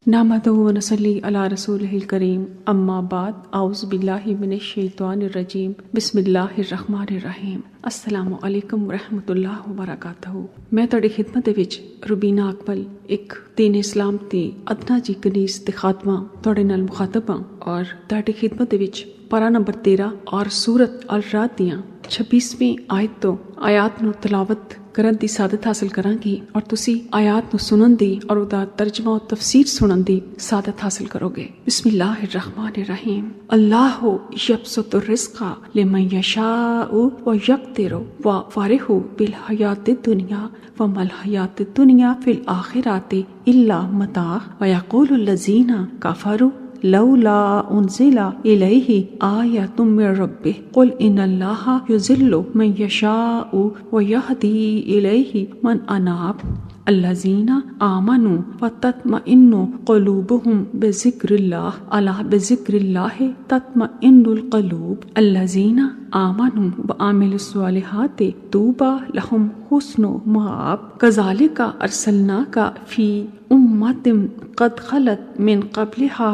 नहमदुहु व नसल्ली अला रसूलिहिल करीम अम्मा बाद औज़ु बिल्लाहि मिनश शैतानिर रजीम बिस्मिल्लाहिर रहमानिर रहीम अस्सलामु अलैकुम व रहमतुल्लाहि व बरकातहू। मैं तुहाडी खिदमत दे विच रुबीना अकमल एक दीन इस्लाम दी अदना जी कनीस ते खातमा तुहाडे नाल मुखातब हां और तुहाडी खिदमत दे विच पारा नंबर 13 और सूरत अल रात दियां 26वीं आयत तो आयात नूं तलावत करन दी सादत हासिल करांगी और तुसी आयात नूं सुनन दी और उदा तर्जमा और तफसीर सुनन दी सादत हासिल करोगे। बिस्मिल्लाहिर रहमानिर रहीम। अल्लाहु यब्सुतुर रिज़्क़ा लिमन यशाउ व यक़दिरु व फरिहु बिल हयातिद दुनिया व मल हयातिद दुनिया फिल आखिराति इल्ला मता व यक़ूलुल लज़ीना कफरू लौला उन्ज़िला इलैहि आयतुम मिर रब्बिह कुल इन्नल्लाहा युज़िल्लु मन यशाउ व यहदी इलैहि मन अनाब अल्लज़ीना आमनु व तत्मइन्नु क़ुलूबुहुम बिज़िक्रिल्लाह अला बिज़िक्रिल्लाह तत्मइन्नुल क़ुलूब अल्लज़ीना आमनु व आमिलुस्सालिहाति तूबा लहुम हुस्नु मआब कज़ालिका अरसलनाका फ़ी उम्मतिन क़द ख़लत मिन क़ब्लिहा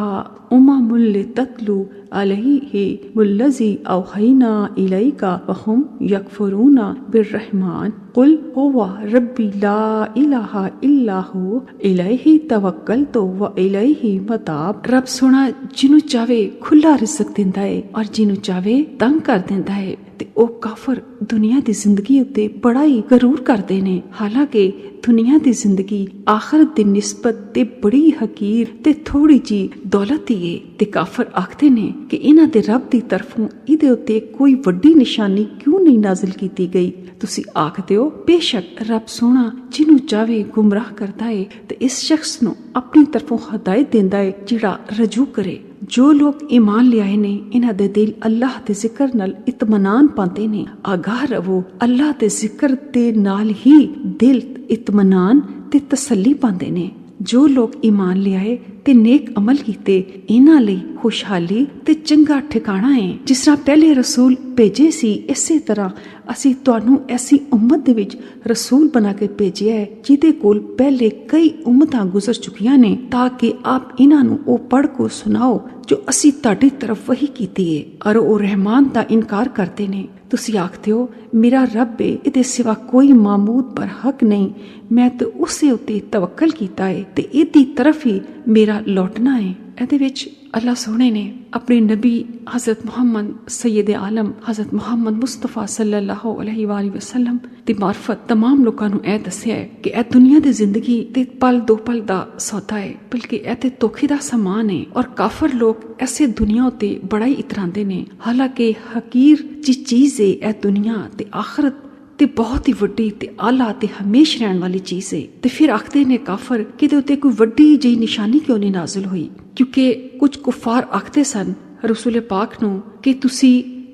उममुल लितत्लू अलैहि वल्लज़ी औहैना इलैका व हुम यकफुरूना बिर्रहमान कुल हुवा रब्बी ला इलाहा इल्ला हु इलैहि तवक्कलतु व इलैहि मताब। रब सोना जिन्नू चाहे खुला रिज़्क़ दिंदा है और जिन्नू चाहे तंग कर दिंदा है ते ओ काफर दुनिया दी जिंदगी उत्ते बड़ा ही गरूर करदे ने। हालांकि दुनिया दी जिंदगी आखिरत दी निस्बत ते बड़ी हकीर ते थोड़ी जी दौलत ही है ते काफर आखदे ने कि इन्हां दे रब दी तरफों इहदे उत्ते कोई वड्डी निशानी क्यों नहीं नाजिल कीती गई। तुसी आखदे हो बेशक रब सोना जिन्नू चाहे गुमराह करदा है ते इस शख्स नू अपनी तरफों हदायत देंदा है जिहड़ा रजू करे। जो लोग ईमान ले आए ने इन्हां दे दिल अल्लाह दे जिक्र नाल इत्मीनान पांदे ने। आगाह रवो अल्लाह दे जिक्र दे नाल ही दिल इत्मीनान ते तसल्ली पांदे ने। जो लोग ईमान ले आए ते नेक अमल कीते इन्हां लई खुशहाली ते चंगा ठिकाना है। जिस तरह पहले रसूल भेजे सी इसे तरह असी तुहानू ऐसी उम्मत दे विच रसूल बना के भेजिया है जिदे कोल पहले कई उम्मतां गुजर चुकियां ने ताकि आप इन्हां नू ओ पढ़ को सुनाओ जो असी तुहाडी तरफ वही कीती है। और ओ रहमान दा इनकार करते ने। तुसी आखदे हो मेरा रब है इहदे सिवा कोई मामूद पर हक नहीं, मैं तो उसे उत्ते तवक्कल कीता है ते इहदी तरफ ही मेरा लौटना है। ਇਹਦੇ ਵਿੱਚ अल्लाह सोने ने अपने नबी हज़रत मोहम्मद सैयद आलम हज़रत मोहम्मद मुस्तफ़ा सल्लल्लाहु अलैहि वसल्लम दी मार्फत तमाम लोगों नू यह दस्सिया है कि यह दुनिया दी जिंदगी ते पल दो पल दा सौदा है बल्कि यह ते धोखे दा समान है। और काफर लोग ऐसे दुनिया उत्ते बड़ा ही इतरांदे ने। हालांकि हकीर जी चीज है यह दुनिया ते आखिरत ते बहुत ही वड्डी ते आला ते हमेश रहने वाली चीज है। ते फिर आखदे ने काफर कि दे उत्ते कोई वड्डी जी निशानी क्यों नहीं नाजिल हुई। क्योंकि कुछ कुफार आखदे सन रसूल पाक नू कि तुसी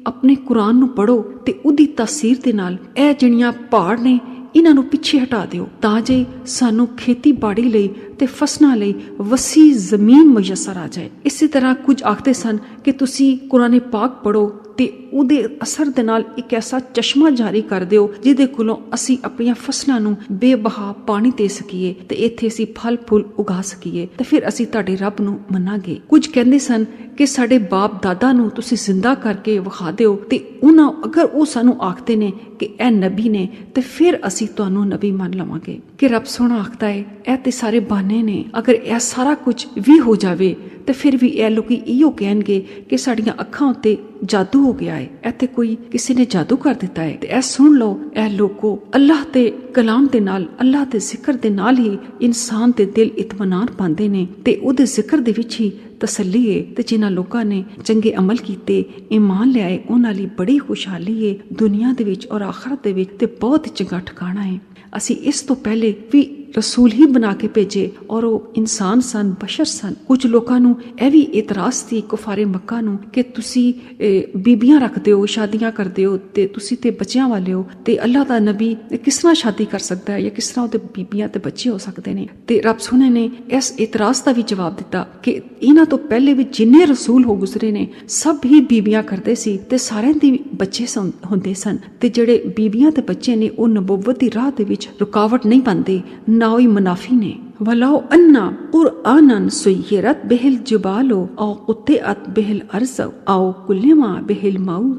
अपने कुरान नू पढ़ो ते उदी तासीर दे नाल ए जिहड़ियां पहाड़ ने इन्हां नू पिछे हटा दिओ तां जे सानू खेती बाड़ी लई ते फसलां लई वसी जमीन मुयसर आ जाए। इसी तरह कुछ आखदे सन कि तुसी कुरान पाक पढ़ो ते उदे असर दे नाल एक ऐसा चश्मा जारी कर दिओ जिहदे कोलों असी अपनी फसलां नू बेबहा पानी दे सकीए ते इत्थे असी फल फूल उगा सकीए ते फिर असी तुहाडे रब नू मनांगे। कुछ कहंदे सन कि साडे बाप दादा नू तुसी जिंदा करके विखा दिओ ते उन्हां अगर वो सानू आखदे ने कि ए नबी ने ते फिर असी तुहानू नबी मान लवांगे। कि रब सोना आखदा है ए ते सारे बहाने ने। अगर ए सारा कुछ भी हो जावे ते फिर भी ए लोग इहो कहणगे कि साडियां अखां उत्ते जादू हो गया है, ऐते कोई किसी ने जादू कर दिता है। ऐ सुन लो ऐ लोगो अल्लाह दे कलाम दे नाल अल्लाह दे जिक्र दे नाल ही इंसान दे दिल इत्मीनान पांदे ने ते उहदे जिक्र दे विच ही तसल्ली है। ते जिन्हां लोकां ने चंगे अमल कीते ईमान ले आए उन्हां लई बड़ी खुशहाली है दुनिया दे विच और आखिरत दे विच ते बहुत ही चंगा ठिकाना है। असी इस तो पहले भी रसूल ही बना के भेजे और वो इंसान सन बशर सन। कुछ लोगों नू यह भी एतराज थी कुफारे मक्का नू कि तुसी बीबियां रखते हो शादियां करते हो ते तुसी ते बच्चियां वाले हो ते अल्लाह दा नबी किस तरह शादी कर सकता है या किस तरह उहदे बीबियां ते बच्चे हो सकते ने। ते रब सोने ने इस एतराज का भी जवाब दिता कि इन्हां तो पहले भी जिन्ने रसूल हो गुजरे ने सब ही बीबियां करते सी ते सारे दी बच्चे होंदे सन ते जेड़े बीबियां ते बच्चे ने वो नबुव्वत दी राह दे विच रुकावट नहीं पांदे ना ही मुनाफी ने। वलौ अन्ना कुरआनन सुय्यरत बिहिल जिबालो औ कुत्तिअत बिहिल अर्ज़ औ कुल्लिमा बिहिल मौत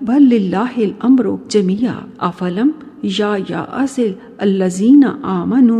बल लिल्लाहिल अम्रु जमिया अफलम या असिल अल्लज़ीना आमनू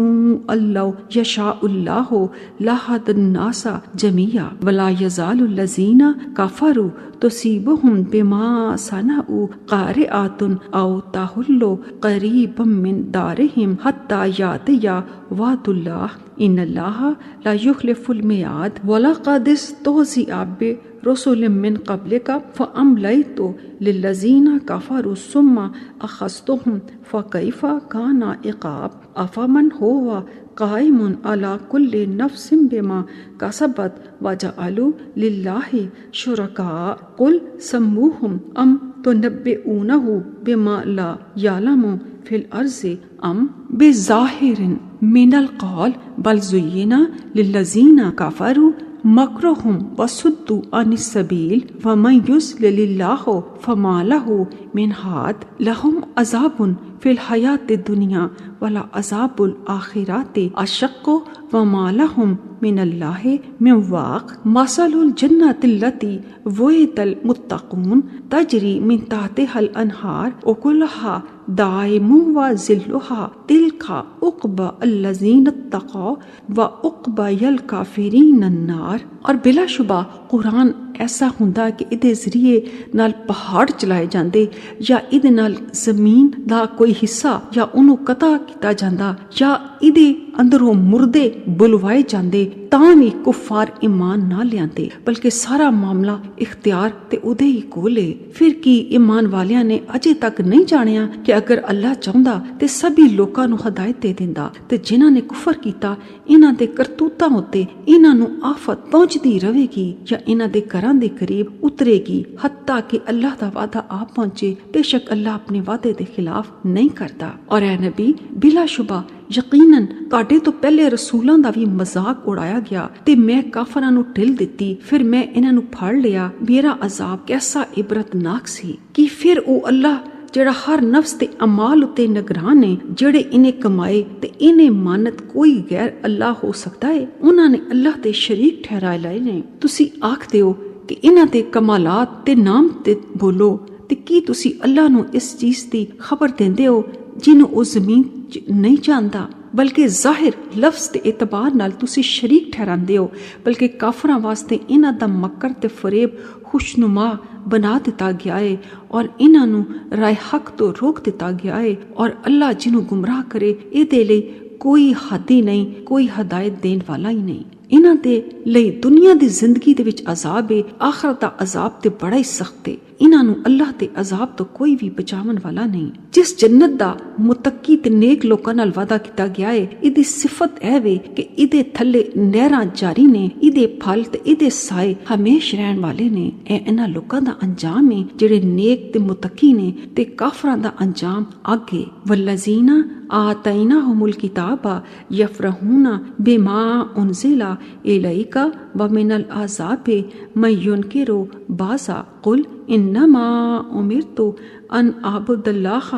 अल्लाह यशाउल्लाहु लहदन्नासा जमिया वला यज़ालुल्लज़ीना कफरू तुसीबुहुम बिमा सनऊ क़ारिअतुन औ तहुल्लु क़रीबम मिन दारिहिम हत्ता यातिया वअदुल्लाह इन्नल्लाह ला युख़्लिफ़ुल मियाद वलक़द इस्तहज़िअ बिरुसुलिम मिन क़ब्लिका फ़अमलयतु लिल्लज़ीना कफ़रू सुम्मा अख़ज़्तुहुम फ़कैफ़ काना इक़ाब अफ़मन हुवा क़ाइमुन अला कुल्लि नफ़्सिन बिमा कसबत वजअलू लिल्लाहि शुरका क़ुल सम्मूहुम अम तुनब्बिऊनहु बिमा ला यअलमु फिल अर्ज़ि अम बिज़ाहिरिन मिनल क़ौल बल ज़ुय्यिना लिल्लज़ीना कफ़रू मकरुहुम वसुद्दू अनिस सबील वमन युज़लिलिल्लाहु फमा लहु मिन हाद लहुम अज़ाबुन फिल हयातिद दुनिया वला अज़ाबुल आखिरति अशक्कु वमा लहुम मिनल्लाहि मिन वाक़ मसलुल जन्नतिल्लती वुइदल मुत्तक़ून तजरी मिन तहतिहल अनहार उकुलहा दाइमुन व ज़िल्लुहा तिल्का उक़बा अल्लज़ीना तक़ौ व उक़बा यल काफ़िरीन अन्नार। और बिलाशुबा कुरान ऐसा हुंदा कि इहदे ज़रिए नाल पहाड़ चलाए जांदे या इहदे नाल ज़मीन दा कोई हिस्सा या उन्हों कता किया जांदा या इहदे अंदरों मुर्दे बुलवाए जांदे तां भी कुफार ईमान ना लियांदे बल्कि सारा मामला इख्तियार ते उदे ही कोल है। फिर की ईमान वालियां ने अजे तक नहीं जानिया कि अगर अल्लाह चाहंदा ते सभी लोकां नूं हदायत दे दिंदा ते जिन्हां ने कुफर कीता इन्हां दे करतूतां उत्ते इन्हां नूं आफत पहुंचदी रहेगी या इन्हां दे घरां दे करीब उतरेगी हत्ता कि अल्लाह दा वादा आ पहुंचे। बेशक अल्लाह अपने वादे दे खिलाफ नहीं करता। और ऐ नबी बिलाशुबा यकीनन तुहाडे तो पहले रसूलां दा भी मजाक उड़ाया गया ते मैं काफरां नूं ढिल दित्ती फिर मैं इन्हां नूं फड़ लिया। मेरा अजाब कैसा इबरतनाक सी कि फिर ओ अल्लाह जेड़ा हर नफ्स ते अमाल उते निगरान है जेड़े इन्हें कमाए ते इन्हें मानत कोई गैर अल्लाह हो सकता है उन्होंने अल्लाह ते शरीक ठहराए लाए ने। तुसी आखदे हो कि इन्हां दे कमालात ते नाम ते बोलो ते की तुसी अल्लाह नूं इस चीज दी खबर देंदे हो जिन्हों ओ जमीन नहीं जानदा बल्कि जाहिर लफ्ज ते एतबार नाल तुसी शरीक ठहरांदे हो बल्कि काफरां वास्ते इन्हां दा मकर ते फरेब खुशनुमा बना दिता गया है और इन्हां नूं राह हक तो रोक दिता गया है और अल्लाह जिन्हों गुमराह करे इहदे लई कोई हद ही नहीं कोई हदायत देने वाला ही नहीं। इन्हां दे लई दुनिया दी जिंदगी दे विच अजाब है आखिरत दा अजाब ते बड़ा ही सख्त है। इन्हां नूं अल्लाह दे अजाब तो कोई भी बचावन वाला नहीं। जिस जन्नत दा मुतक्की ते नेक लोकां नाल वादा किया गया है इहदी सिफत ऐ वे कि इहदे थल्ले नहरां जारी ने इहदे फल ते इहदे साए हमेश रहन वाले ने। ऐ इन्हां लोकां दा अंजाम है जेड़े नेक ते मुतक्की ने ते काफरां दा अंजाम आगे। वल्लज़ीना आतैनाहुमुल किताबा यफरहूना बिमा उनज़िला इलैका व मिनल अज़ाबि मैं युनकिरु बाज़ा कुल इन्नमा उमिरतु अन अअबुदल्लाह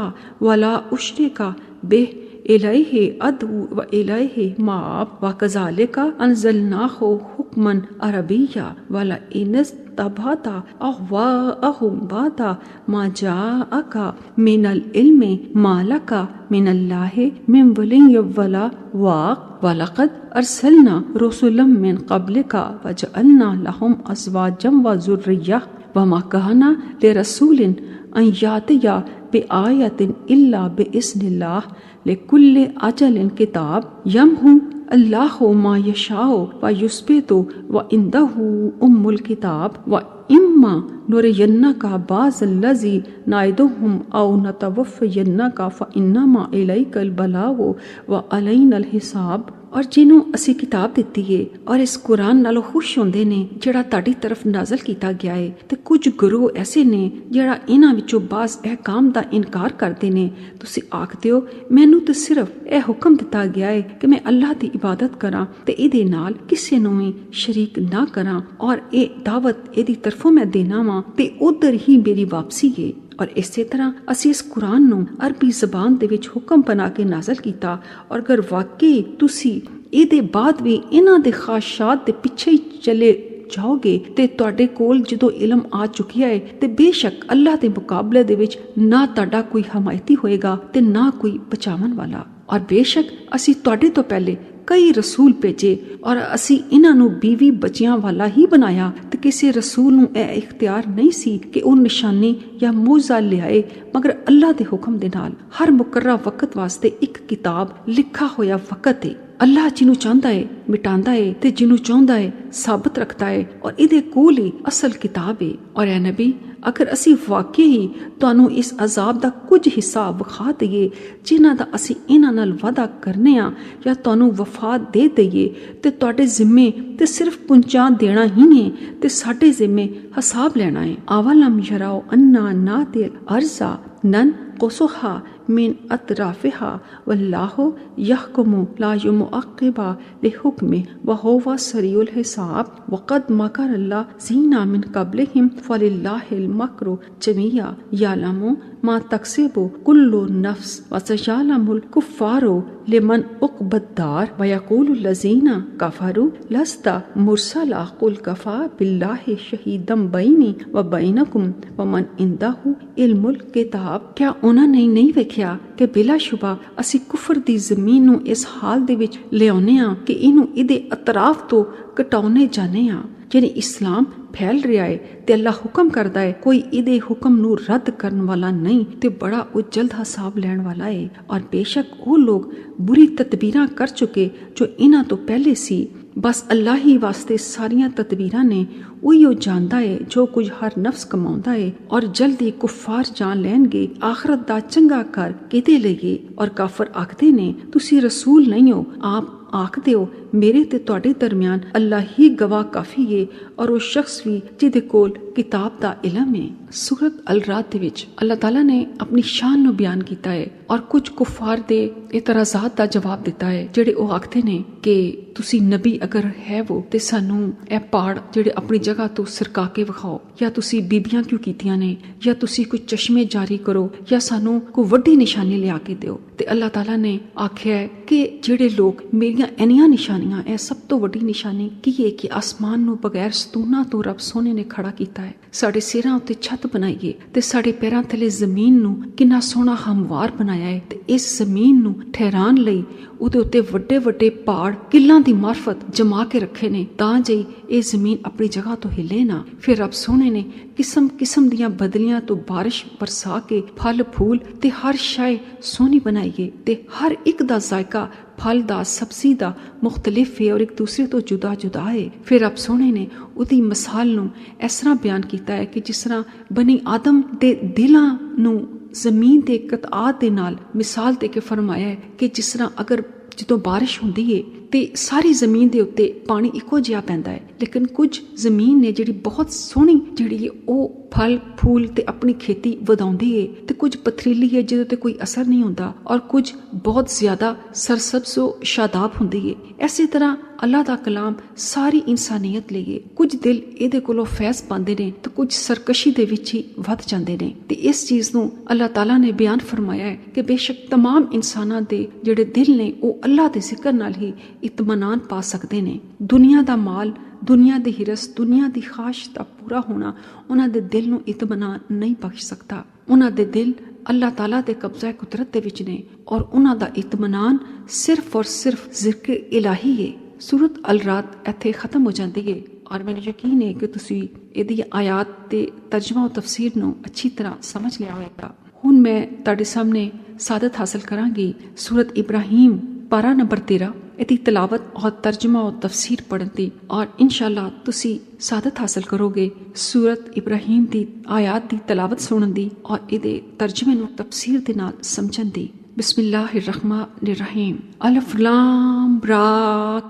वला उश्रिका बिह इलैहि अदु व इलैहि माब व कज़ालिका अंज़लनाहु हुक्मन अरबिय्या वला इनस तबाता अहवाअहुम बादा मा जाअका मिनल इल्मि मालका मिनल्लाहि मिन वलिय्य वला वाक़ वलक़द अरसलना रुसुलन मिन क़ब्लिका वजअलना लहुम अज़वाजन व ज़ुर्रिय्या वमा काना लिरसूलिन अन यातिया बिआयतिन इल्ला बिइज़्निल्लाह लिकुल्लि अजलिन किताब यमहु अल्लाहु मा यशाउ व युस्बितु व इंदहु उम्मुल किताब व इम्मा नुरियन्नका बाज़ल्लज़ी नाइदुहुम औ नतवफ़्फ़यन्नका फ़इन्नमा इलैकल बलागु व अलैनल हिसाब। और जिन्हों असी किताब दिती है और इस कुरान नालों खुश होंदे ने जेड़ा ताड़ी तरफ नाज़िल किया गया है ते कुछ गुरोह ऐसे ने जेड़ा इन्हां विचों बाज़ अहकाम दा इनकार करते ने। तुसी आखदे हो मैनू तो सिर्फ यह हुक्म दिता गया है कि मैं अल्लाह दी इबादत करा ते इहदे नाल किसे नूं भी शरीक ना करा और ये दावत इहदी तरफों मैं देना वा ते उधर ही मेरी वापसी है। और इसे तरह असी इस कुरान नूं अरबी जबान दे विच हुक्म बना के नाज़िल कीता और अगर वाकई तुसी ਇਹਦੇ ਬਾਅਦ ਵੀ ਇਹਨਾਂ ਦੇ ਖਾਸ਼ਾਤ ਦੇ ਪਿੱਛੇ ਹੀ ਚਲੇ ਜਾਓਗੇ ਤੇ ਤੁਹਾਡੇ ਕੋਲ ਜਦੋਂ ਇਲਮ ਆ ਚੁੱਕਿਆ ਹੈ ਤੇ ਬੇਸ਼ੱਕ ਅੱਲਾਹ ਦੇ ਮੁਕਾਬਲੇ ਦੇ ਵਿੱਚ ਨਾ ਤੁਹਾਡਾ ਕੋਈ ਹਮਾਇਤੀ ਹੋਏਗਾ ਤੇ ਨਾ ਕੋਈ ਬਚਾਵਣ ਵਾਲਾ। ਔਰ ਬੇਸ਼ੱਕ ਅਸੀਂ ਤੁਹਾਡੇ ਤੋਂ ਪਹਿਲੇ ਕਈ ਰਸੂਲ ਭੇਜੇ ਔਰ ਅਸੀਂ ਇਹਨਾਂ ਨੂੰ ਬੀਵੀ ਬੱਚਿਆਂ ਵਾਲਾ ਹੀ ਬਣਾਇਆ ਤੇ ਕਿਸੇ ਰਸੂਲ ਨੂੰ ਇਹ ਇਖਤਿਆਰ ਨਹੀਂ ਸੀ ਕਿ ਉਹ ਨਿਸ਼ਾਨੀ ਜਾਂ ਮੌਜਜ਼ਾ ਲਿਆਏ ਮਗਰ ਅੱਲਾਹ ਦੇ ਹੁਕਮ ਦੇ ਨਾਲ। ਹਰ ਮੁਕਰਰਾ ਵਕਤ ਵਾਸਤੇ ਇੱਕ ਕਿਤਾਬ ਲਿਖਾ ਹੋਇਆ ਵਕਤ ਹੈ। ਅੱਲਾਹ ਜਿਹਨੂੰ ਚਾਹੁੰਦਾ ਹੈ ਮਿਟਾਉਂਦਾ ਹੈ ਤੇ ਜਿਹਨੂੰ ਚਾਹੁੰਦਾ ਹੈ ਸਾਬਤ ਰੱਖਦਾ ਹੈ ਔਰ ਇਹਦੇ ਕੋਲ ਹੀ ਅਸਲ ਕਿਤਾਬ ਹੈ। ਔਰ ਐ ਨਬੀ ਅਗਰ ਅਸੀਂ ਵਾਕਈ ਹੀ ਤੁਹਾਨੂੰ ਇਸ ਅਜ਼ਾਬ ਦਾ ਕੁਝ ਹਿੱਸਾ ਵਿਖਾ ਦਈਏ ਜਿਨ੍ਹਾਂ ਦਾ ਅਸੀਂ ਇਹਨਾਂ ਨਾਲ ਵਾਅਦਾ ਕਰਨੇ ਆ ਜਾਂ ਤੁਹਾਨੂੰ ਵਫਾ ਦੇ ਦਈਏ ਤੇ ਤੁਹਾਡੇ ਜ਼ਿੰਮੇ ਤੇ ਸਿਰਫ ਪਹੁੰਚਾ ਦੇਣਾ ਹੀ ਨਹੀਂ ਤੇ ਸਾਡੇ ਜ਼ਿੰਮੇ ਹਿਸਾਬ ਲੈਣਾ ਹੈ। ਆਵਲਮ ਯਰਾਓ ਅੰਨਾ ਨਾਤਿਲ ਅਰਜ਼ਾ ਨਨ قصها من أطرافها والله يحكم لا يمعقب لحكمه وهو سريع الحساب وقد مكر الذين من قبلهم فلله المكر جميعا يعلم ما تكسب كل نفس وسيعلم الكفار لمن عقبى الدار ويقول الذين كفروا لست مرسلا قل كفى بالله شهيدا بيني وبينكم ومن عنده علم الكتاب। क्या उन्होंने नहीं वेख्या कि बिलाशुबा असी कुफर दी जमीन नूं इस हाल दे विच लियाउने आ कि इनू इदे अतराफ तो कटाउने जाने आ। यानी इस्लाम फैल रहा है ते अल्लाह हुक्म करदा है कोई इदे हुक्म नूं रद्द करन वाला नहीं ते बड़ा उजल्द हिसाब लैण वाला है। और बेशक वो लोग बुरी तदबीरां कर चुके जो इन्हां तो पहले सी। बस अल्लाह ही वास्ते सारियां तदबीरां ने उही जानदा है जो कुछ हर नफ्स कमाउंदा है। और जल्दी कुफार जान लैणगे आखरत दा चंगा कर किहदे लईए। और काफर आखदे ने तुसी रसूल नहीं हो। आप आखदे हो मेरे ते तुहाडे दरमियान अल्लाह ही गवाह काफी है और वो शख्स भी जिहदे कोल किताब दा इलम है। सूरत अल रात दे विच अल्लाह ताला ने अपनी शान नूं बयान कीता है और कुछ कुफार दे इतराज़ात दा जवाब दिता है जेड़े वो आखदे ने कि तुसी नबी अगर है वो ते सानू ए पहाड़ जेड़े अपनी जगह तो सरका के विखाओ या तुसी बीबियां क्यों कीतियां ने या तुसी कोई चश्मे जारी करो या सानू कोई वड्डी निशानी लिया के दिओ। ते अल्लाह ताला ने आख्या है कि जेड़े लोग मेरियां इन्नियां निशानियां ए सब तो वड्डी निशानी की है कि आसमान नू बगैर सतूना तो रब सोने ने खड़ा कीता है। साडे सिरां उत्ते छत बनाईए ते साडे पैरां थले जमीन नू किन्ना सोहना हमवार बनाया है ते इस जमीन नू ठहरान लई उहदे उत्ते वड्डे वड्डे पहाड़ किल्लां दी मार्फत जमा के रखे ने तां जे ये जमीन अपनी जगह तो हिले ना। फिर रब सोने ने किस्म किस्म दियां बदलियां तो बारिश बरसा के फल फूल ते हर शय सोहनी बनाईए ते हर एक दा जायका फल दा सब्जी दा मुख्तलिफ है और एक दूसरे तो जुदा जुदा है। फिर रब सोने ने उदी मिसाल नू इस तरह बयान किया है कि जिस तरह बनी आदम दे दिलां नू जमीन दे कतआत दे नाल मिसाल दे के फरमाया है कि जिस तरह अगर ਜਦੋਂ ਬਾਰਿਸ਼ ਹੁੰਦੀ ਏ ਤੇ ਸਾਰੀ ਜ਼ਮੀਨ ਦੇ ਉੱਤੇ ਪਾਣੀ ਇੱਕੋ ਜਿਹਾ ਪੈਂਦਾ ਹੈ ਲੇਕਿਨ ਕੁਝ ਜ਼ਮੀਨ ਨੇ ਜਿਹੜੀ ਬਹੁਤ ਸੋਹਣੀ ਜਿਹੜੀ ਉਹ फल फूल ते अपनी खेती वधाउंदी है ते कुछ पथरीली है जिहदे ते कोई असर नहीं होंदा और कुछ बहुत ज्यादा सरसब्ज शादाब हुंदी है। इसी तरह अल्लाह दा कलाम सारी इंसानियत लिए कुछ दिल इहदे कोलों फैज़ पांदे ने ते कुछ सरकशी दे विच ही वध जांदे ने ते इस चीज़ नूं अल्लाह ताला ने बयान फरमाया है कि बेशक तमाम इंसानां दे जिहड़े दिल ने वो अल्लाह दे जिक्र नाल ही इत्मीनान पा सकदे ने। दुनिया दा माल दुनिया दी हिरस दुनिया दी ख्वाहिश दा पूरा होना उन्हां दे दिल नूं इत्मीनान नहीं बख्श सकता। उन्हां दे दिल अल्लाह ताला दे कब्ज़ा कुदरत दे विच ने और उन्हां दा इत्मीनान सिर्फ और सिर्फ जिक्र इलाही है। सूरत अल रात इत्थे खत्म हो जाती है और मैंने यकीन है कि तुसी इहदी आयात ते तर्जमा और तफसीर नूं अच्छी तरह समझ लिया होगा। हुण मैं तुहाडे सामने सादत हासिल करांगी सूरत इब्राहिम पारा नंबर 13 इहदी तलावत और तर्जमा और तफसीर पढ़न दी और इंशाअल्लाह तुसी सादत हासिल करोगे सूरत इब्राहिम दी आयात दी तलावत सुनन दी और इहदे तर्जमे नूं तफसीर दे नाल समझन दी। बिस्मिल्लाहिर्रहमानिर्रहीम अलिफ लाम रा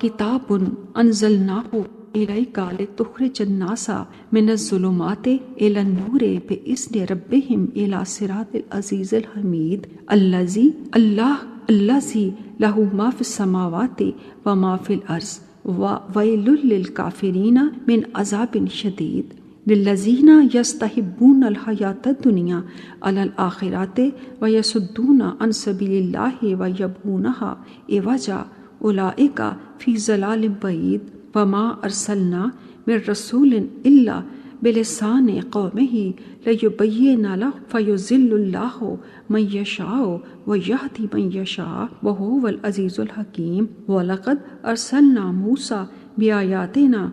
किताबुन अंज़लनाहु इलैका लितुखरिजन नासा मिनज़्ज़ुलुमाति इलन नूरि बिइज़्नि रब्बिहिम इला सिरातिल अज़ीज़िल हमीद अल्लज़ी लहू मा फिस समावाति व मा फिल अर्ज़ व वैलुल लिल काफिरीना मिन अज़ाबिन शदीद लिल्लज़ीना यस्तहिब्बूनल हयातद दुनिया अलल आखिरति व यसुद्दूना अन सबीलिल्लाहि व यबगूनहा इवजा उलाइका फी ज़लालिम बईद वमा अरसलना मिर रसूलिन इल्ला बिलिसानि क़ौमिही लियुबय्यिना लहुम फ़युज़िल्लुल्लाहु मन यशाअ व यहदी मन यशाअ व हुवल अज़ीज़ुल हकीम व लक़द अरसलना मूसा बिआयातिना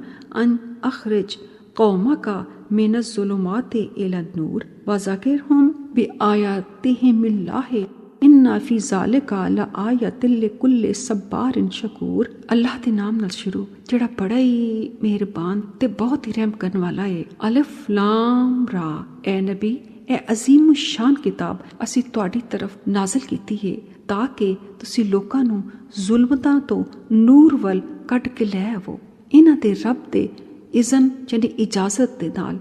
अन अख़रिज क़ौमका मिनज़्ज़ुलुमाति इलन-नूर व ज़क्किरहुम बिआयातिहिमिल्लाहि इन्ना फी ज़ालिका लआयतिन लिकुल्लि सब्बारिन शकूर। अल्लाह दे नाम नाल शुरू जेड़ा बड़ा ही मेहरबान ते बहुत ही रहम करने वाला है। अलिफ लाम रा। ए नबी, ए अजीम शान किताब असी तुहाडी तरफ नाज़िल कीती है ताकि तुसी लोकां नूं जुल्मतां तो नूर वल कढ के लै आवो। इन्हां दे रब दे इज़न यानी इजाजत दे नाल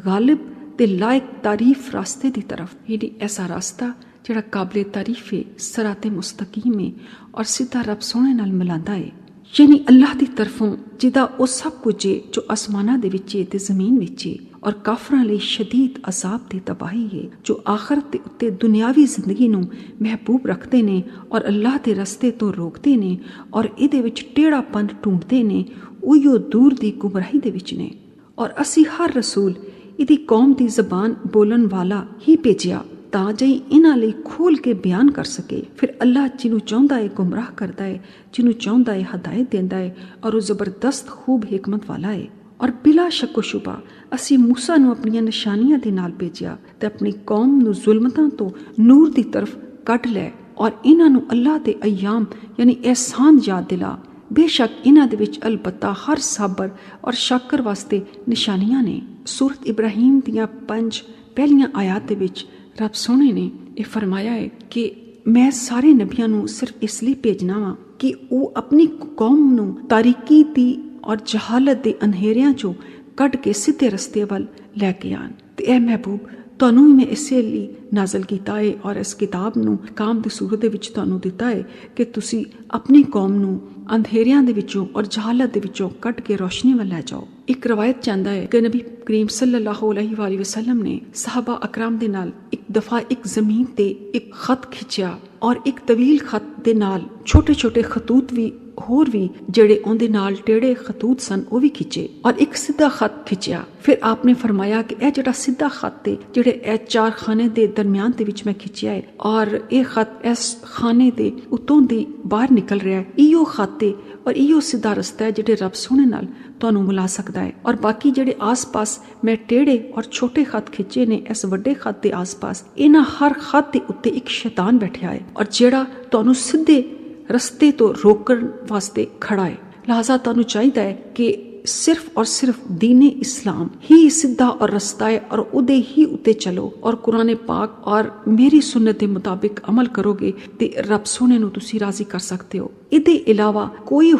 गालिब ते लायक तारीफ रास्ते दी तरफ यानी ऐसा रास्ता जेड़ा काबिल तारीफ है, सराते मुस्तकीम है और सीधा रब सोहणे नाल मिलांदा है। यानी अल्लाह दी तरफों जिदा ओ सब कुछ है जो आसमानां दे विच ते ज़मीन विच है और काफरां लई शदीद अज़ाब ते तबाही है जो आखिरत दे उत्ते दुनियावी जिंदगी नूं महबूब रखते ने और अल्लाह दे रस्ते तो रोकते ने और इहदे विच टेढ़ापन ढूंढते ने उहियो दूर दी गुमराही दे विच ने। और असी हर रसूल इहदी कौम दी ज़बान बोलन वाला ही भेजिया तां जे इन्हां लई खोल के बयान कर सके। फिर अल्लाह जिन्हों चाहुंदा है गुमराह करता है, जिन्हों चाहुंदा है हदायत देंदा है और वो जबरदस्त खूब हिकमत वाला है। और बिला शक शुबा असी मूसा नूं अपनियां निशानियां दे नाल भेजिया ते अपनी कौम नूं जुल्मतां तो नूर दी तरफ कढ लै और इन्हां नूं अल्लाह दे अयाम यानी एहसान याद दिला। बेशक इन्हां दे विच अलबत्ता हर साबर और शाकर वास्ते निशानियां ने। सूरत इब्राहिम दियां 5 पहलियां आयात दे विच रब सोहणे ने यह फरमाया है कि मैं सारे नबियां नूं सिर्फ इसलिए भेजना वा कि वो अपनी कौम नूं तारीकी दी और जहालत दे अंधेरियां चों कढ के सीधे रस्ते वल लैके आन। ते ऐ महबूब तुहानूं भी मैं इसे लई नाज़िल कीता है और इस किताब नूं काम दी सूरत दे विच तुहानूं दिता है कि तुसी अपनी कौम नूं अंधेरियां दे विचों और जहालत दे विचों कढ के रोशनी वल लै जाओ। एक रवायत चाहता है कि नबी करीम सल्लल्लाहु अलैहि वसल्लम ने सहाबा अकराम दे नाल एक दफा एक जमीन ते एक खत खिंचिया और एक तवील खत दे नाल छोटे छोटे खतूत भी होर भी जेड़े उनदे नाल टेढ़े खतूत सन वो भी खिंचे और एक सीधा खत खिंचिया। फिर आपने फरमाया कि यह जेड़ा सीधा खत है जेड़े ए 4 खाने दे दरमियान दे विच मैं खिंचिया है और ये खत इस खाने दे उतों दी बाहर निकल रहा है, इयो खत है और इयो सीधा रस्ता है जेड़े रब सोहणे नाल तुहानूं मिला सकदा है। और बाकी जेड़े आस पास मैं टेढ़े और छोटे खत खिंचे ने इस वड्डे खत दे आस पास इन्हां हर खत दे उत्ते एक शैतान बैठा है और जेड़ा तुहानूं सीधे रस्ते तो रोकण वास्ते खड़ा है। लिहाजा तुहानूं चाहिदा है कि सिर्फ और सिर्फ दीने इस्लाम ही सीधा और रस्ता है और उदे ही उते चलो और कुरान पाक और मेरी सुन्नत के मुताबिक अमल करोगे ते रब सोहणे नूं तुसी राजी कर सकते हो। इहदे इलावा कोई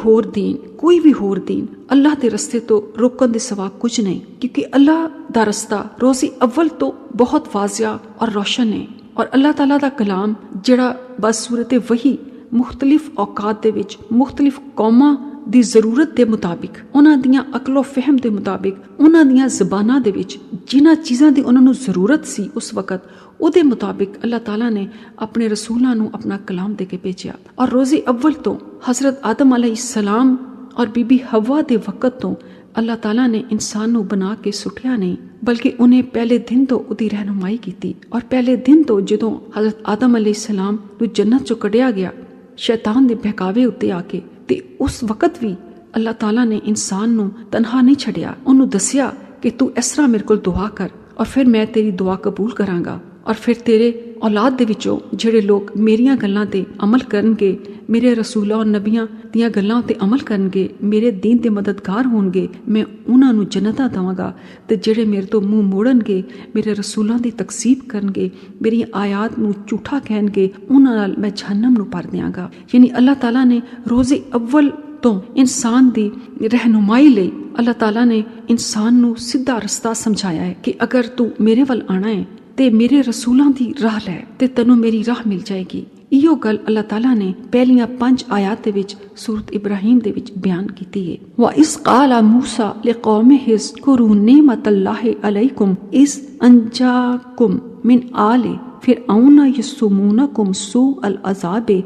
भी होर दीन अल्लाह दे रस्ते तो रोकण दे सिवा कुछ नहीं, क्योंकि अल्लाह दा रस्ता रोज़ी अव्वल तो बहुत वाज़िया और रोशन है और अल्लाह ताला दा कलाम जेड़ा बस सूरत वही मुख्तलिफ औकात दे विच मुख्तलिफ कौमां दी जरूरत दे मुताबिक उन्हां दियां अकलो फहम दे मुताबिक उन्हां दियां ज़बानां दे विच जिन्हां चीज़ां दी उन्हां नूं जरूरत सी उस वक़्त उहदे मुताबिक अल्लाह ताला ने अपने रसूलां नूं अपना कलाम दे के भेजिया। और रोज़ी अव्वल तो हज़रत आदम अलैहिस्सलाम और बीबी हवा दे वक़्त तो अल्लाह ताला ने इंसान नूं बना के सुटिया नहीं, बल्कि उन्हें पहले दिन तो उदी रहनुमाई की और पहले दिन तो जदों हज़रत आदम अलैहिस्सलाम नूं जन्नत चों कढ़िया गया शैतान दे बहकावे उत्ते आके ते उस वक़्त भी अल्लाह ताला ने इंसान नूं तनहा नहीं छड़िया, उन्होंने दसिया कि तू इस तरह मेरे कोल दुआ कर और फिर मैं तेरी दुआ कबूल करांगा और फिर तेरे औलाद दे विचों जेड़े लोग मेरियां गल्लां ते अमल करनगे, मेरे रसूलां और नबियां दियां गल्लां ते अमल करनगे, मेरे दीन दे मददगार होणगे, मैं उन्हां नूं जन्नतां देवांगा ते जेड़े मेरे तो मुंह मोड़नगे, मेरे रसूलां दी तकसीब करनगे, मेरी आयात नूं झूठा कहणगे, उन्हां नाल मैं जहन्नम नूं भर देवांगा। यानी अल्लाह ताला ने रोज़े अव्वल तो इंसान दी रहनुमाई लई अल्लाह ताला ने इंसान नूं सीधा रस्ता समझाया है कि अगर तू मेरे वल आना है ते मेरे रसूलां दी राह लै ते तैनूं मेरी राह मिल जाएगी। इहो गल अल्लाह ताला ने पहलियां 5 आयात दे विच सूरत इब्राहिम दे विच बयान कीती है। व इस क़ाला मूसा लिक़ौमिहि इज़्कुरू निअमतल्लाहि अलैकुम इज़ अंजाकुम मिन आले फिरऔन यसुमूनकुम सूअल अज़ाबे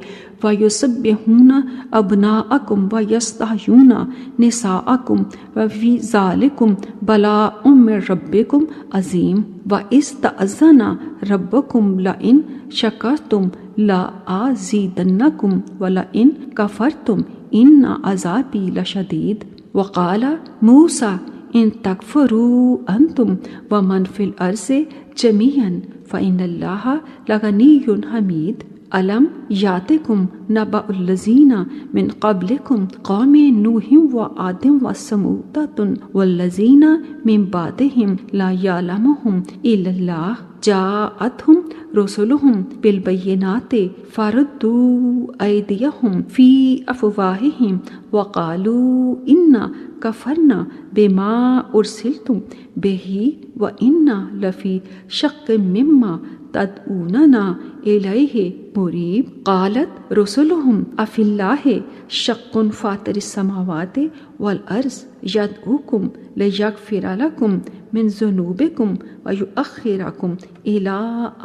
व युसब्बिहूना अबनाअकुम व यस्तहयूना निसाअकुम व फी ज़ालिकुम बलाउम मिन रब्बिकुम अज़ीम व इस्तअज़्ज़ना रब्बुकुम लइन शकरतुम लअज़ीदन्नकुम व लइन कफरतुम इन्ना अज़ाबी लशदीद। वक़ाला मूसा इन तकफरू अंतुम व मन फिल अर्ज़ि जमीअन फ़इन्नल्लाहा लगनिय्युन हमीद। अलम यातिकुम नबअुल्लज़ीना मिन क़ब्लिकुम क़ौमे नूहिम व आदिम व समूदतुन वल्लज़ीना मिन बादिहिम ला यअलमुहुम इल्लल्लाह जाअतहुम रुसुलुहुम बिलबय्यिनाति फरुद्दू अयदियहुम फ़ी अफ़वाहिहिम व क़ालू इन्ना कफ़रना बिमा उरसिलतुम बिही व इन्ना लफ़ी शक्किम मिम्मा तदऊनना इलैहि मुरीब। क़ालत रुसुलुहुम अफ़िल्लाहि शक्कुन फ़ातिरिस समावाति वल अर्ज़ यदऊकुम लियग़फ़िर लकुम मिन ज़ुनूबिकुम व युअख़्ख़िरकुम इला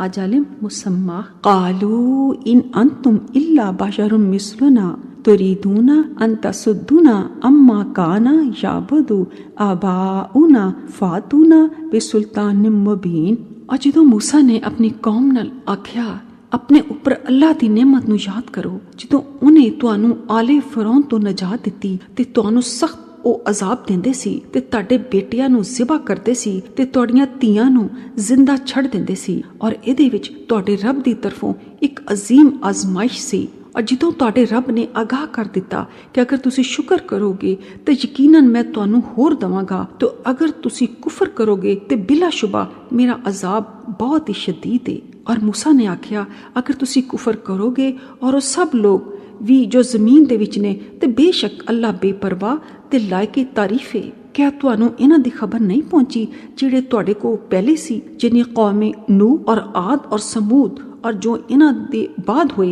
अजलिम मुसम्मा। क़ालू इन अंतुम इल्ला बशरुम मिस्लुना तुरीदूना अन तसुद्दूना अम्मा काना याबुदु आबाउना फातूना बिसुल्तानिम मुबीन। और ਜਦੋਂ मूसा ने अपनी कौम नाल आख्या अपने उपर अल्लाह दी नेमत नूं याद करो ਜਦੋਂ ਉਹਨੇ ਤੁਹਾਨੂੰ ਆਲੇ ਫਿਰੌਨ ਤੋਂ ਨਜਾਤ ਦਿੱਤੀ ਤੇ ਤੁਹਾਨੂੰ ਸਖਤ ਉਹ ਅਜ਼ਾਬ ਦਿੰਦੇ ਸੀ ਤੇ ਤੁਹਾਡੇ ਬੇਟਿਆਂ ਨੂੰ ਜ਼ਿਬਾ ਕਰਦੇ ਸੀ ਤੇ ਤੁਹਾਡੀਆਂ ਧੀਆਂ ਨੂੰ ਜ਼ਿੰਦਾ ਛੱਡ ਦਿੰਦੇ ਸੀ ਔਰ ਇਹਦੇ ਵਿੱਚ ਤੁਹਾਡੇ ਰੱਬ ਦੀ ਤਰਫੋਂ ਇੱਕ ਅਜ਼ੀਮ ਆਜ਼ਮਾਇਸ਼ ਸੀ। और ਜਦੋਂ ਤੁਹਾਡੇ ਰੱਬ ਨੇ ਆਗਾਹ ਕਰ ਦਿੱਤਾ ਕਿ ਅਗਰ ਤੁਸੀਂ ਸ਼ੁਕਰ ਕਰੋਗੇ ਤੇ ਯਕੀਨਨ ਮੈਂ ਤੁਹਾਨੂੰ ਹੋਰ ਦਵਾਂਗਾ ਤੇ ਅਗਰ ਤੁਸੀਂ ਕੁਫਰ ਕਰੋਗੇ ਤੇ ਬਿਲਾ ਸ਼ੁਬਾ ਮੇਰਾ ਅਜ਼ਾਬ ਬਹੁਤ ਹੀ ਸ਼ਦੀਦ ਹੈ। और मूसा ने आख्या अगर तुसी कुफर करोगे और वो सब लोग भी जो जमीन दे विच ने ते बेशक अल्लाह बेपरवाह ते लायके तारीफ है। क्या तुहानू इन्हां दी खबर नहीं पहुंची जिहड़े तुहाडे को पहले सी जिन्हें कौमे नूह और आद और समूद और जो इन्हां दे बाद होए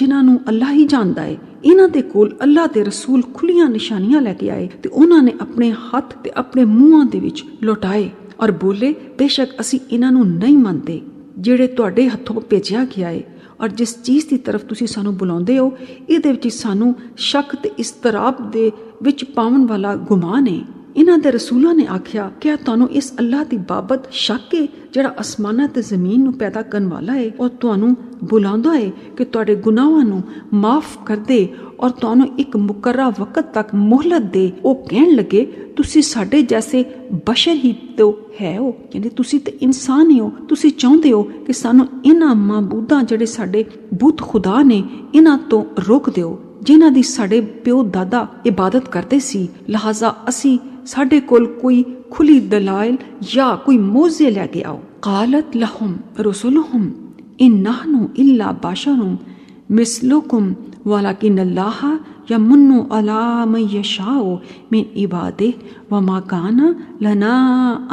जिन्हां नू अल्लाह ही जानदा है। इन्हां दे कोल अल्लाह दे रसूल खुलियां निशानियां लैके आए ते उन्हां ने अपने हथ ते अपने मुंहां दे विच लौटाए और बोले बेशक असी इन्हां नू नहीं मनदे ਜਿਹੜੇ ਤੁਹਾਡੇ ਹੱਥੋਂ ਭੇਜਿਆ ਗਿਆ ਹੈ ਔਰ ਜਿਸ ਚੀਜ਼ ਦੀ ਤਰਫ ਤੁਸੀਂ ਸਾਨੂੰ ਬੁਲਾਉਂਦੇ ਹੋ ਇਹਦੇ ਵਿੱਚ ਸਾਨੂੰ ਸ਼ੱਕ ਤੇ ਇਸਤਰਾਬ ਦੇ ਵਿੱਚ ਪਾਉਣ ਵਾਲਾ ਗੁਮਾਨ ਹੈ। इन्हां दे रसूलां ने आख्या क्या तुहानू इस अल्लाह दी बाबत शक है जिहड़ा आसमानां ते ज़मीन नू पैदा करन वाला है और तुहानू बुलांदा है कि तुहाडे गुनाहां नू माफ़ कर दे और तुहानू एक मुकर्रा वक्त तक मोहलत दे। ओ कहण लगे तुसी साडे जैसे बशर ही तो है हो, यानी तुसी ते इंसान ही हो। तुसी चाहुंदे हो कि सानू इन्हां माबूदां जिहड़े साडे बुत खुदा ने इन्हां तो रोक दिओ जिन्हां दी साडे प्यो दादा इबादत करते सी। लिहाजा असी साडे कोल कोई खुली दलाइल या कोई मोज़े लैके आओ। क़ालत लहुम रुसुलुहुम इन नहनु इल्ला बशरुम मिस्लुकुम वलाकिन्नल्लाह यमुन्नु अला मन यशाउ मिन इबादिही व मा काना लना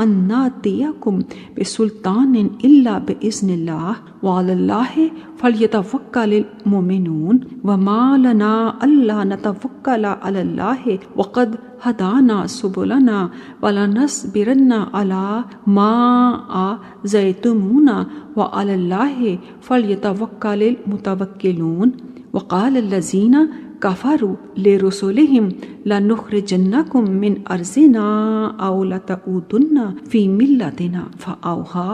अन नातियकुम बिसुल्तानिन इल्ला बिइज़्निल्लाह व अलल्लाहि फलयतवक्कलिल मुमिनून व मा लना अल्ला नतवक्कला अलल्लाहि व क़द हदाना सुबुलना व लनस्बिरन्ना अला मा आज़यतुमूना व अलल्लाहि फलयतवक्कलिल मुतवक्किलून। वक़ालल्लज़ीना कफ़रू लिरुसुलिहिम लनुख़रिजन्नकुम मिन अर्ज़िना औ लतऊदुन्ना फ़ी मिल्लतिना फ़अौहा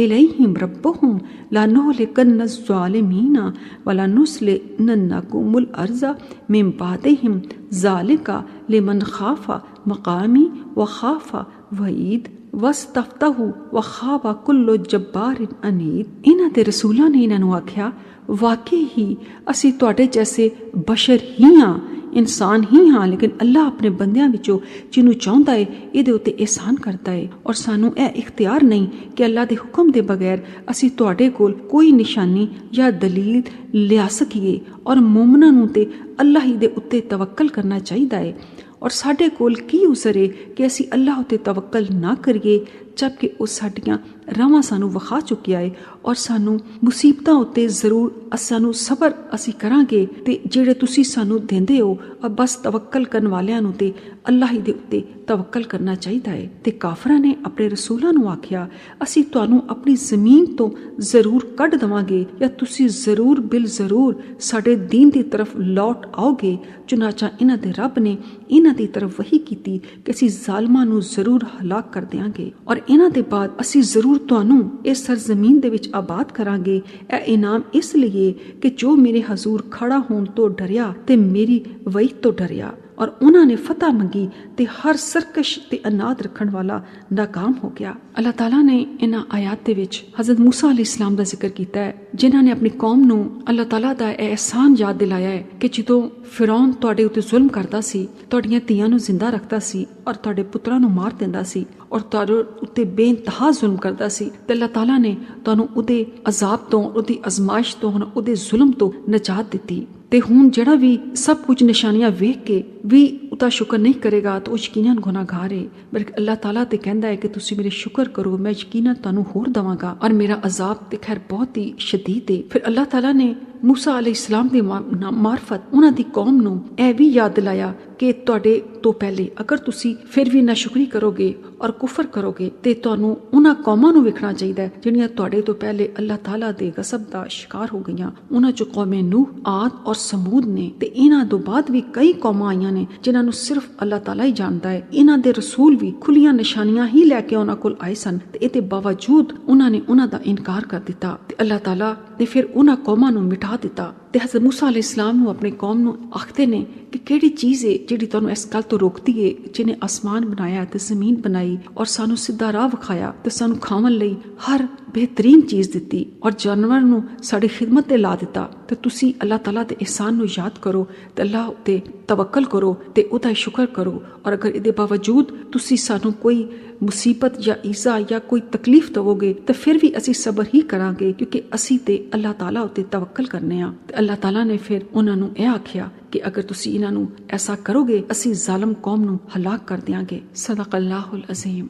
इलैहिम रब्बुहुम लनुहलिकन्नज़्ज़ालिमीना व लनुस्लिनन्नकुमुल अर्ज़ा मिन बादिहिम ज़ालिका लिमन ख़ाफ़ा मक़ामी व ख़ाफ़ा वईद वस्तफ्तहु व ख़ाबा कुल्लु जब्बारिन अनीद। इन्हां दे रसूलां ने इन्हां नूं आख्या वाकई ही असी तुहाडे जैसे बशर ही हाँ, इंसान ही हाँ, लेकिन अल्लाह अपने बंदियां विचों जिन्हों चाहुंदा है इहदे उत्ते एहसान करता है और सानू यह इख्तियार नहीं कि अल्लाह दे हुक्म दे बगैर असी तुहाडे कोल कोई निशानी या दलील लिया सकीए। और मोमनां नूं ते अल्लाह ही दे उत्ते तवक्कल करना चाहिदा है और साडे कोल की उसर है कि असी अल्लाह उत्ते तवक्कल ना करिए जबकि ਉਹ ਸਾਡੀਆਂ ਰਾਹਾਂ ਸਾਨੂੰ ਵਿਖਾ ਚੁੱਕਿਆ ਹੈ ਔਰ ਸਾਨੂੰ ਮੁਸੀਬਤਾਂ ਉੱਤੇ ਜ਼ਰੂਰ ਸਾਨੂੰ ਸਬਰ ਅਸੀਂ ਕਰਾਂਗੇ ਤੇ ਜਿਹੜੇ ਤੁਸੀਂ ਸਾਨੂੰ ਦਿੰਦੇ ਹੋ ਬਸ ਤਵੱਕਲ ਕਰਨ ਵਾਲਿਆਂ ਨੂੰ ਤੇ ਅੱਲਾਹ ਹੀ ਦੇ ਉੱਤੇ ਤਵੱਕਲ ਕਰਨਾ ਚਾਹੀਦਾ ਹੈ। ਤੇ ਕਾਫਰਾਂ ਨੇ ਆਪਣੇ ਰਸੂਲਾਂ ਨੂੰ ਆਖਿਆ ਅਸੀਂ ਤੁਹਾਨੂੰ ਆਪਣੀ ਜ਼ਮੀਨ ਤੋਂ ਜ਼ਰੂਰ ਕੱਢ ਦੇਵਾਂਗੇ ਜਾਂ ਤੁਸੀਂ ਜ਼ਰੂਰ ਬਿਲ ਜ਼ਰੂਰ ਸਾਡੇ ਦੀਨ ਦੀ ਤਰਫ ਲੌਟ ਆਓਗੇ। ਚੁਨਾਚਾ ਇਹਨਾਂ ਦੇ ਰੱਬ ਨੇ ਇਹਨਾਂ ਦੀ ਤਰਫ ਵਹੀ ਕੀਤੀ ਕਿ ਅਸੀਂ ਜ਼ਾਲਮਾਂ ਨੂੰ ਜ਼ਰੂਰ ਹਲਾਕ ਕਰ ਦਿਆਂਗੇ ਔਰ ਇਹਨਾਂ ਦੇ ਬਾਅਦ ਅਸੀਂ ਜ਼ਰੂਰ ਤੁਹਾਨੂੰ ਇਸ ਸਰਜ਼ਮੀਨ ਦੇ ਵਿੱਚ ਆਬਾਦ ਕਰਾਂਗੇ। ਇਹ ਇਨਾਮ ਇਸ ਲਈ ਕਿ ਜੋ ਮੇਰੇ ਹਜ਼ੂਰ ਖੜਾ ਹੋਣ ਤੋਂ ਡਰਿਆ ਤੇ ਮੇਰੀ ਵਹੀ ਤੋਂ ਡਰਿਆ ਔਰ ਉਹਨਾਂ ਨੇ ਫਤਹ ਮੰਗੀ ਤੇ ਹਰ ਸਰਕਸ਼ ਤੇ ਅਨਾਦ ਰੱਖਣ ਵਾਲਾ ਨਾਕਾਮ ਹੋ ਗਿਆ। ਅੱਲਾਹ ਤਾਲਾ ਨੇ ਇਹਨਾਂ ਆਇਤ ਦੇ ਵਿੱਚ ਹਜ਼ਰਤ ਮੂਸਾ ਅਲੈਹਿਸਲਾਮ ਦਾ ਜ਼ਿਕਰ ਕੀਤਾ ਹੈ ਜਿਨ੍ਹਾਂ ਨੇ ਆਪਣੀ ਕੌਮ ਨੂੰ ਅੱਲਾਹ ਤਾਲਾ ਦਾ ਇਹ ਅਹਿਸਾਨ ਯਾਦ ਦਿਲਾਇਆ ਹੈ ਕਿ ਜਦੋਂ ਫਿਰੌਨ ਤੁਹਾਡੇ ਉੱਤੇ ਜ਼ੁਲਮ ਕਰਦਾ ਸੀ, ਤੁਹਾਡੀਆਂ ਧੀਆਂ ਨੂੰ ਜ਼ਿੰਦਾ ਰੱਖਦਾ ਸੀ ਔਰ ਤੁਹਾਡੇ ਪੁੱਤਰਾਂ ਨੂੰ ਮਾਰ ਦਿੰਦਾ ਸੀ ਔਰ ਤੁਹਾਡੇ ਉੱਤੇ ਬੇਇੰਤਹਾ ਜ਼ੁਲਮ ਕਰਦਾ ਸੀ ਤੇ ਅੱਲਾਹ ਤਾਲਾ ਨੇ ਤੁਹਾਨੂੰ ਉਹਦੇ ਅਜ਼ਾਬ ਤੋਂ, ਉਹਦੀ ਅਜ਼ਮਾਇਸ਼ ਤੋਂ, ਉਹਦੇ ਜ਼ੁਲਮ ਤੋਂ ਨਜਾਤ ਦਿੱਤੀ। ਤੇ ਹੁਣ ਜਿਹੜਾ ਵੀ ਸਭ ਕੁਝ ਨਿਸ਼ਾਨੀਆਂ ਵੇਖ ਕੇ ਵੀ ਉਹਦਾ ਸ਼ੁਕਰ ਨਹੀਂ ਕਰੇਗਾ ਤਾਂ ਉਹ ਯਕੀਨਨ ਗੁਨਾਹਗਾਰ ਹੈ। ਬਲਕਿ ਅੱਲਾਹ ਤਾਲਾ ਤੇ ਕਹਿੰਦਾ ਹੈ ਕਿ ਤੁਸੀਂ ਮੇਰੇ ਸ਼ੁਕਰ ਕਰੋ, ਮੈਂ ਯਕੀਨਨ ਤੁਹਾਨੂੰ ਹੋਰ ਦਵਾਂਗਾ ਔਰ ਮੇਰਾ ਅਜ਼ਾਬ ਤੇ ਖੈਰ ਬਹੁਤ ਹੀ ਸ਼ਦੀਦ ਹੈ। ਫਿਰ ਅੱਲਾਹ ਤਾਲਾ ਨੇ ਮੂਸਾ ਅਲੈਹਿਸਲਾਮ ਦੀ ਮਾਰਫਤ ਉਹਨਾਂ ਦੀ ਕੌਮ ਨੂੰ ਇਹ ਵੀ ਯਾਦ ਦਿਲਾਇਆ ਕਿ ਤੁਹਾਡੇ ਤੋਂ ਪਹਿਲੇ ਅਗਰ ਤੁਸੀਂ ਫਿਰ ਵੀ ਨਾਸ਼ੁਕਰੀ ਕਰੋਗੇ ਔਰ ਕੁਫਰ ਕਰੋਗੇ ਤੇ ਤੁਹਾਨੂੰ ਉਹਨਾਂ ਕੌਮਾਂ ਨੂੰ ਵੇਖਣਾ ਚਾਹੀਦਾ ਹੈ ਜਿਹੜੀਆਂ ਤੁਹਾਡੇ ਤੋਂ ਪਹਿਲੇ ਅੱਲਾਹ ਤਾਲਾ ਦੇ ਗਜ਼ਬ ਦਾ ਸ਼ਿਕਾਰ ਹੋ ਗਈਆਂ। ਉਹਨਾਂ ਚੋਂ ਕੌਮੇ ਨੂਹ, ਆਦ ਔਰ ਸਮੂਦ ਨੇ ਤੇ ਇਹਨਾਂ ਤੋਂ ਬਾਅਦ ਵੀ ਕਈ ਕੌਮਾਂ ਆਈਆਂ ਨੇ ਜਿਨ੍ਹਾਂ ਨੂੰ ਸਿਰਫ ਅੱਲਾਹ ਤਾਲਾ ਹੀ ਜਾਣਦਾ ਹੈ। ਇਹਨਾਂ ਦੇ ਰਸੂਲ ਵੀ ਖੁੱਲੀਆਂ ਨਿਸ਼ਾਨੀਆਂ ਹੀ ਲੈ ਕੇ ਉਹਨਾਂ ਕੋਲ ਆਏ ਸਨ ਤੇ ਇਹਦੇ ਬਾਵਜੂਦ ਉਹਨਾਂ ਨੇ ਉਹਨਾਂ ਦਾ ਇਨਕਾਰ ਕਰ ਦਿੱਤਾ ਤੇ ਅੱਲਾਹ ਤਾਲਾ ਨੇ ਫਿਰ ਉਹਨਾਂ ਕੌਮਾਂ ਨੂੰ ਮਿਟਾ ਦਿੱਤਾ। ਤੇ ਹਜ਼ਰਤ ਮੂਸਾ ਅਲੈਹਿਸਲਾਮ ਨੂੰ ਆਪਣੀ ਕੌਮ ਨੂੰ ਆਖਦੇ ਨੇ ਕਿ ਕਿਹੜੀ ਚੀਜ਼ ਹੈ ਜਿਹੜੀ ਤੁਹਾਨੂੰ ਇਸ ਗੱਲ ਤੋਂ ਰੋਕਦੀ ਹੈ ਜਿਹਨੇ ਆਸਮਾਨ ਬਣਾਇਆ ਤੇ ਜ਼ਮੀਨ ਬਣਾਈ ਔਰ ਸਾਨੂੰ ਸਿੱਧਾ ਰਾਹ ਵਿਖਾਇਆ ਤੇ ਸਾਨੂੰ ਖਾਣ ਲਈ ਹਰ ਬਿਹਤਰੀਨ ਚੀਜ਼ ਦਿੱਤੀ ਔਰ ਜਾਨਵਰ ਨੂੰ ਸਾਡੀ ਖਿਦਮਤ ਤੇ ਲਾ ਦਿੱਤਾ ਤੇ ਤੁਸੀਂ ਅੱਲਾਹ ਤਾਲਾ ਦੇ ihsan ਨੂੰ ਯਾਦ ਕਰੋ ਤੇ ਅੱਲਾਹ ਉੱਤੇ ਤਵੱਕਲ ਕਰੋ ਤੇ ਉਹਦਾ ਸ਼ੁਕਰ ਕਰੋ ਔਰ ਅਗਰ ਇਹਦੇ ਬਾਵਜੂਦ ਤੁਸੀਂ ਸਾਨੂੰ ਕੋਈ ਮੁਸੀਬਤ ਜਾਂ ਈਜ਼ਾ ਜਾਂ ਕੋਈ ਤਕਲੀਫ ਦਵੋਗੇ ਤਾਂ ਫਿਰ ਵੀ ਅਸੀਂ ਸਬਰ ਹੀ ਕਰਾਂਗੇ ਕਿਉਂਕਿ ਅਸੀਂ ਤੇ ਅੱਲਾਹ ਤਾਲਾ ਉੱਤੇ ਤਵੱਕਲ ਕਰਨੇ ਆ। ਤੇ ਅੱਲਾਹ ਤਾਲਾ ਨੇ ਫਿਰ ਉਹਨਾਂ ਨੂੰ ਇਹ ਆਖਿਆ ਕਿ ਅਗਰ ਤੁਸੀਂ ਇਹਨਾਂ ਨੂੰ ਐਸਾ ਕਰੋਗੇ ਅਸੀਂ ਜ਼ਾਲਮ ਕੌਮ ਨੂੰ ਹਲਾਕ ਕਰ ਦਿਆਂਗੇ। ਸਦਕ ਅੱਲਾਹੁਲ ਅਜ਼ੀਮ।